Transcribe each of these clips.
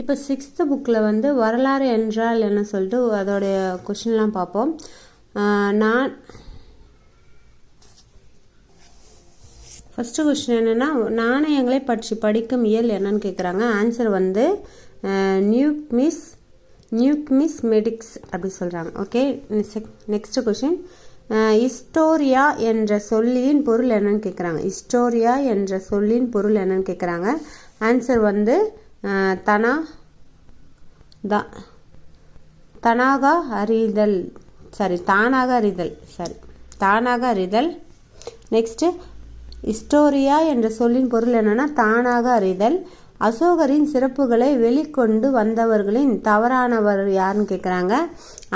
இப்போ 6th புக்கில் வந்து வரலாறு என்றால் என்ன சொல்லிட்டு அதோடைய கொஷின்லாம் பார்ப்போம். நான் ஃபஸ்ட்டு கொஷின் என்னென்னா, நாணயங்களை பற்றி படிக்கும் இயல் என்னன்னு கேட்குறாங்க. ஆன்சர் வந்து நியூக்மிஸ்மெடிக்ஸ் அப்படி சொல்கிறாங்க. ஓகே, நெக்ஸ்ட் கொஷின், ஹிஸ்டோரியா என்ற சொல்லின் பொருள் என்னன்னு கேட்குறாங்க. ஹிஸ்டோரியா என்ற சொல்லின் பொருள் என்னன்னு கேட்குறாங்க. ஆன்சர் வந்து தானாக அறிதல். நெக்ஸ்ட்டு, ஹிஸ்டோரியா என்ற சொல்லின் பொருள் என்னன்னா தானாக அறிதல். அசோகரின் சிறப்புகளை வெளிக்கொண்டு வந்தவர்களின் தவறானவர் யாருன்னு கேட்குறாங்க.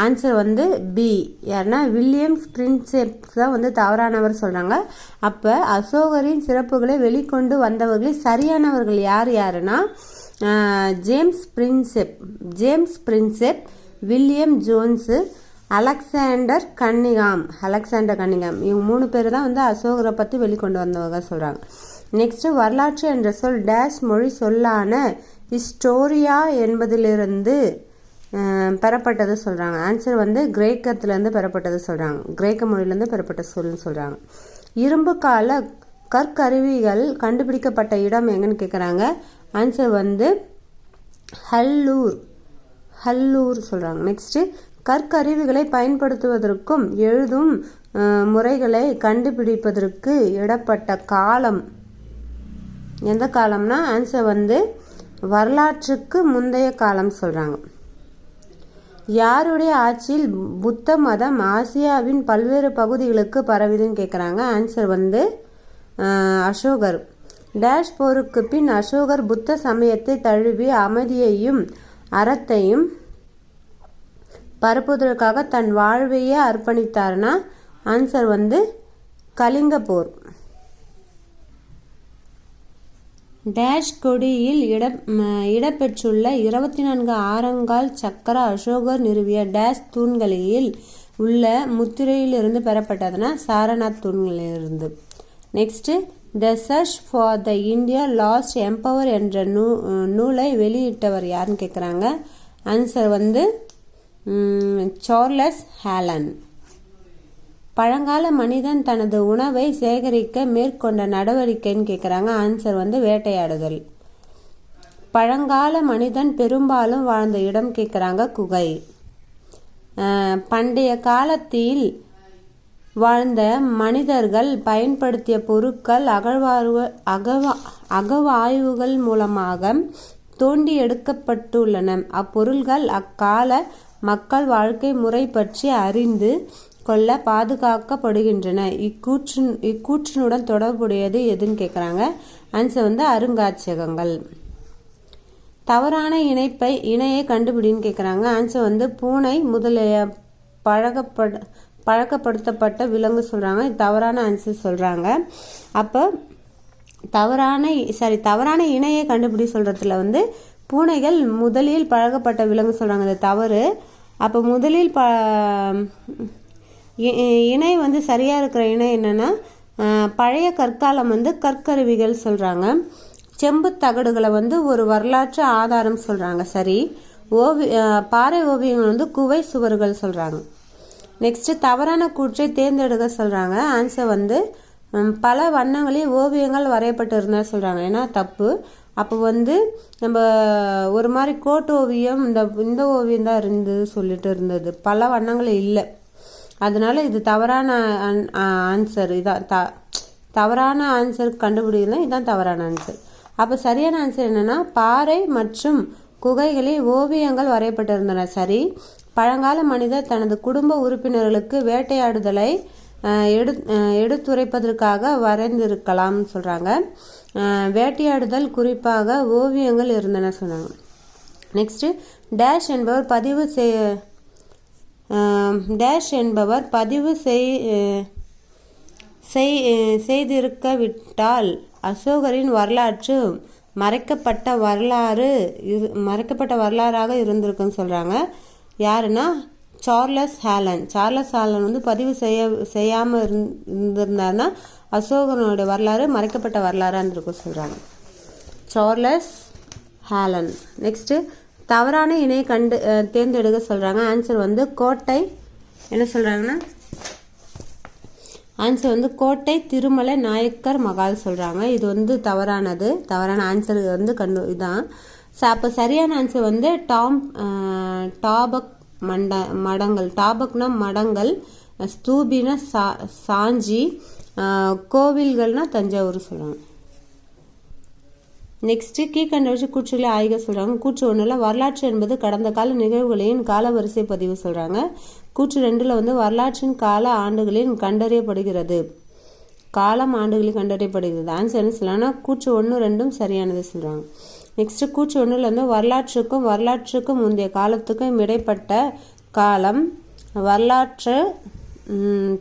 ஆன்சர் வந்து பி, யாருன்னா வில்லியம் பிரின்செப் தான் வந்து தவறானவர் சொல்கிறாங்க. அப்போ அசோகரின் சிறப்புகளை வெளிக்கொண்டு வந்தவர்களில் சரியானவர்கள் யாருன்னா James Prinsep, William Jones, Alexander Cunningham. இவங்க 3 பேர் தான் வந்து அசோகரை பற்றி வெளிக்கொண்டு வந்தவங்க சொல்கிறாங்க. நெக்ஸ்ட்டு, வரலாற்று என்ற சொல் டேஷ் மொழி சொல்லான ஹிஸ்டோரியா என்பதிலிருந்து பெறப்பட்டது சொல்கிறாங்க. ஆன்சர் வந்து கிரேக்கத்திலேருந்து பெறப்பட்டது சொல்கிறாங்க. கிரேக்க மொழியிலேருந்து பெறப்பட்ட சொல்லுன்னு சொல்கிறாங்க. இரும்பு கால கற்கருவிகள் கண்டுபிடிக்கப்பட்ட இடம் எங்கன்னு கேட்குறாங்க. ஆன்சர் வந்து ஹல்லூர் சொல்கிறாங்க. நெக்ஸ்ட்டு, கற்கருவிகளை பயன்படுத்துவதற்கும் எழுதும் முறைகளை கண்டுபிடிப்பதற்கு இடப்பட்ட காலம் எந்த காலம்னா ஆன்சர் வந்து வரலாற்றுக்கு முந்தைய காலம் சொல்கிறாங்க. யாருடைய ஆட்சியில் புத்த மதம் ஆசியாவின் பல்வேறு பகுதிகளுக்கு பரவிதுன்னு கேட்குறாங்க. ஆன்சர் வந்து அசோகர். டேஷ் போருக்கு பின் அசோகர் புத்த சமயத்தை தழுவி அமைதியையும் அறத்தையும் பரப்புவதற்காக தன் வாழ்வையே அர்ப்பணித்தார்னா ஆன்சர் வந்து கலிங்க போர். டேஷ் கொடியில் இடம்பெற்றுள்ள 24 ஆரங்கால் சக்கர அசோகர் நிறுவிய டேஷ் தூண்களில் உள்ள முத்திரையிலிருந்து பெறப்பட்டதுன்னா சாரநாத் தூண்களிலிருந்து. Next, the search for the India lost emperor என்ற நூலை வெளியிட்டவர் யாருன்னு கேட்குறாங்க. ஆன்சர் வந்து சார்லஸ் ஹாலன். பழங்கால மனிதன் தனது உணவை சேகரிக்க மேற்கொண்ட நடவடிக்கைன்னு கேட்குறாங்க. ஆன்சர் வந்து வேட்டையாடுதல். பழங்கால மனிதன் பெரும்பாலும் வாழ்ந்த இடம் கேட்குறாங்க குகை. பண்டைய காலத்தில் வாழ்ந்த மனிதர்கள் பயன்படுத்திய பொருட்கள் அகழ்வாய்வுகள் மூலமாக தோண்டி எடுக்கப்பட்டுள்ளன. அப்பொருள்கள் அக்கால மக்கள் வாழ்க்கை முறை பற்றி அறிந்து கொள்ள பாதுகாக்கப்படுகின்றன. இக்கூற்றினுடன் தொடர்புடையது எதுன்னு கேட்குறாங்க. ஆன்சர் வந்து அருங்காட்சியகங்கள். தவறான இணையை கண்டுபிடின்னு கேட்குறாங்க. ஆன்சர் வந்து பூனை முதலிய பழக்கப்படுத்தப்பட்ட விலங்கு சொல்கிறாங்க. தவறான ஆன்சர் சொல்கிறாங்க. அப்போ தவறான இணையை கண்டுபிடி சொல்கிறதுல வந்து பூனைகள் முதலில் பழக்கப்பட்ட விலங்கு சொல்கிறாங்க. அது தவறு. அப்போ முதலில் இணை வந்து சரியாக இருக்கிற இணை என்னென்னா பழைய கற்காலம் வந்து கற்கருவிகள் சொல்கிறாங்க. செம்பு தகடுகளை வந்து ஒரு வரலாற்று ஆதாரம் சொல்கிறாங்க. சரி. பாறை ஓவியங்கள் வந்து குவை சுவர்கள் சொல்கிறாங்க. நெக்ஸ்ட்டு, தவறான கூற்றை தேர்ந்தெடுக்க சொல்கிறாங்க. ஆன்சர் வந்து பல வண்ணங்களில் ஓவியங்கள் வரையப்பட்டு இருந்தால் சொல்கிறாங்க. ஏன்னா தப்பு. அப்போ வந்து நம்ம ஒரு மாதிரி கோட் ஓவியம் இந்த ஓவியம் தான் சொல்லிட்டு இருந்தது, பல வண்ணங்கள் இல்லை. அதனால இது தவறான ஆன்சர். இதான் தவறான ஆன்சர் கண்டுபிடிக்கலாம். இதுதான் தவறான ஆன்சர். அப்போ சரியான ஆன்சர் என்னென்னா பாறை மற்றும் குகைகளில் ஓவியங்கள் வரையப்பட்டிருந்தன. சரி. பழங்கால மனிதர் தனது குடும்ப உறுப்பினர்களுக்கு வேட்டையாடுதலை எடுத்துரைப்பதற்காக வரைந்திருக்கலாம் சொல்கிறாங்க. வேட்டையாடுதல் குறிப்பாக ஓவியங்கள் இருந்தன சொன்னாங்க. நெக்ஸ்ட்டு, டேஷ் என்பவர் பதிவு செய்திருக்கவிட்டால் அசோகரின் வரலாற்று மறைக்கப்பட்ட வரலாறாக இருந்திருக்குன்னு சொல்கிறாங்க. யாருன்னா சார்லஸ் ஹாலன் வந்து பதிவு செய்யாமல் இருந்திருந்தாருன்னா அசோகனுடைய வரலாறு மறைக்கப்பட்ட வரலாறாக இருந்திருக்கும் சொல்கிறாங்க. Charles Helen. நெக்ஸ்ட்டு தவறான இணையை தேர்ந்தெடுக்க சொல்கிறாங்க. ஆன்சர் வந்து கோட்டை. என்ன சொல்கிறாங்கன்னா ஆன்சர் வந்து கோட்டை திருமலை நாயக்கர் மகால் சொல்கிறாங்க. இது வந்து தவறானது. தவறான ஆன்சர் வந்து இதான். அப்போ சரியான ஆன்சர் வந்து டாபக் மடங்கள். டாபக்னா மடங்கள், ஸ்தூபினா சாஞ்சி, கோவில்கள்னா தஞ்சாவூர் சொல்கிறாங்க. நெக்ஸ்ட்டு கீழ்கண்ட வச்சு கூற்றுகளை ஆய்க சொல்கிறாங்க. கூற்று 1ல் வரலாற்று என்பது கடந்த கால நிகழ்வுகளின் காலவரிசை பதிவு சொல்கிறாங்க. கூற்று 2ல் வந்து வரலாற்றின் கால ஆண்டுகளில் கண்டறியப்படுகிறது. காலம் ஆண்டுகளில் கண்டறியப்படுகிறது. ஆன்சர் என்ன சொல்லலாம்னா கூற்று 1, 2 சரியானது சொல்கிறாங்க. நெக்ஸ்ட்டு கூற்று 1ல் வந்து வரலாற்றுக்கும் முந்தைய காலத்துக்கும் இடைப்பட்ட காலம் வரலாற்று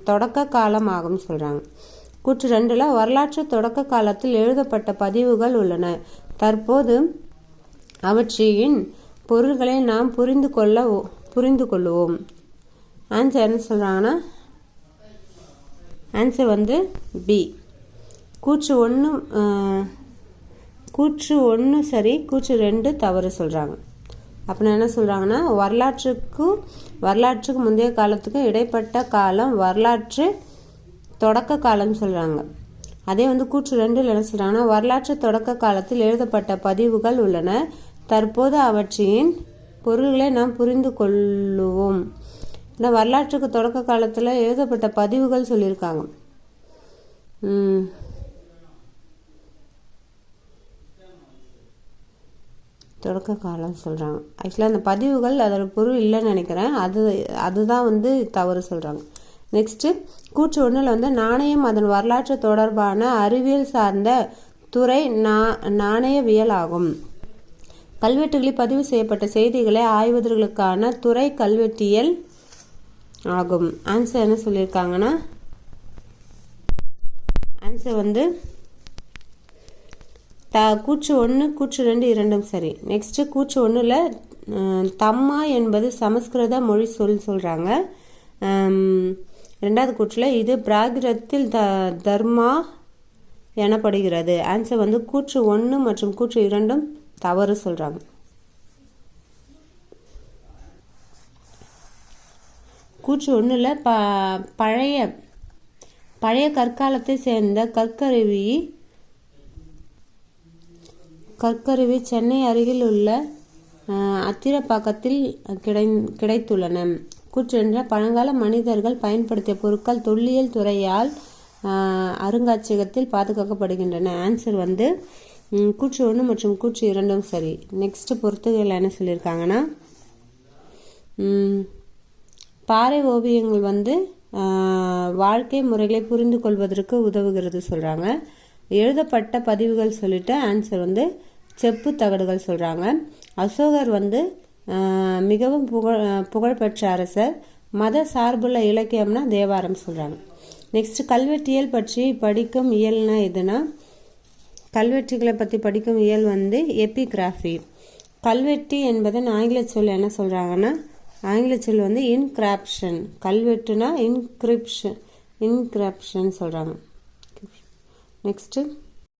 தொடக்க காலம் ஆகும் சொல்கிறாங்க. கூற்று 2ல் வரலாற்று தொடக்க காலத்தில் எழுதப்பட்ட பதிவுகள் உள்ளன. தற்போது அவற்றின் பொருள்களை நாம் புரிந்து கொள்வோம். ஆன்சர் என்ன சொல்கிறாங்கன்னா ஆன்சர் வந்து பி. கூற்று 1 சரி, கூற்று 2 தவறு சொல்கிறாங்க. அப்படின்னா என்ன சொல்கிறாங்கன்னா வரலாற்றுக்கு முந்தைய காலத்துக்கும் இடைப்பட்ட காலம் வரலாற்று தொடக்க காலம் சொல்கிறாங்க. அதே வந்து கூற்று 2ல் என்ன சொல்கிறாங்கன்னா வரலாற்று தொடக்க காலத்தில் எழுதப்பட்ட பதிவுகள் உள்ளன. தற்போது அவற்றின் பொருள்களை நாம் புரிந்து கொள்ளுவோம். ஏன்னா வரலாற்றுக்கு தொடக்க காலத்தில் எழுதப்பட்ட பதிவுகள் சொல்லியிருக்காங்க. தொடக்க காலம் சொல்கிறாங்க. ஆக்சுவலாக அந்த பதிவுகள் அதோட பொருள் இல்லைன்னு நினைக்கிறேன். அதுதான் வந்து தவறு சொல்கிறாங்க. நெக்ஸ்ட்டு கூற்று 1ல் வந்து நாணயம் அதன் வரலாற்று தொடர்பான அறிவியல் சார்ந்த துறை நாணயவியல் ஆகும். கல்வெட்டுகளில் பதிவு செய்யப்பட்ட செய்திகளை ஆய்வதற்கான துறை கல்வெட்டியல் ஆகும். ஆன்சர் என்ன சொல்லியிருக்காங்கன்னா ஆன்சர் வந்து கூற்று 1, கூற்று 2 இரண்டும் சரி. நெக்ஸ்ட்டு கூற்று 1ல் தம்மா என்பது சமஸ்கிருத மொழி சொல்கிறாங்க. 2வது கூற்றில் இது பிராகிருதத்தில் தர்மா எனப்படுகிறது. ஆன்சர் வந்து கூற்று 1 மற்றும் கூற்று 2 தவறு சொல்கிறாங்க. கூற்று 1ல் பழைய கற்காலத்தை சேர்ந்த கற்கருவி சென்னை அருகில் உள்ள அத்திரப்பாக்கத்தில் கிடைத்துள்ளன. கூற்று 2ல் பழங்கால மனிதர்கள் பயன்படுத்திய பொருட்கள் தொல்லியல் துறையால் அருங்காட்சியகத்தில் பாதுகாக்கப்படுகின்றன. ஆன்சர் வந்து கூற்று 1 மற்றும் கூற்று 2 சரி. நெக்ஸ்ட் பொறுத்துகள் என்ன சொல்லியிருக்காங்கன்னா பாறை ஓவியங்கள் வந்து வாழ்க்கை முறைகளை புரிந்து கொள்வதற்கு உதவுகிறது சொல்கிறாங்க. எழுதப்பட்ட பதிவுகள் சொல்லிட்டு ஆன்சர் வந்து செப்பு தகடுகள் சொல்கிறாங்க. அசோகர் வந்து மிகவும் புகழ்பெற்ற அரசர். மத சார்புள்ள இலக்கியம்னா தேவாரம் சொல்கிறாங்க. நெக்ஸ்ட் கல்வெட்டியல் பற்றி படிக்கும் இயல்னா எதுனா கல்வெட்டுகளை பற்றி படிக்கும் இயல் வந்து எபிகிராஃபி. கல்வெட்டி என்பதன் ஆங்கில சொல் என்ன சொல்கிறாங்கன்னா ஆங்கில சொல் வந்து இன்கிரிப்ஷன். கல்வெட்டுனா இன்கிரிப்ஷன் சொல்கிறாங்க. நெக்ஸ்ட்டு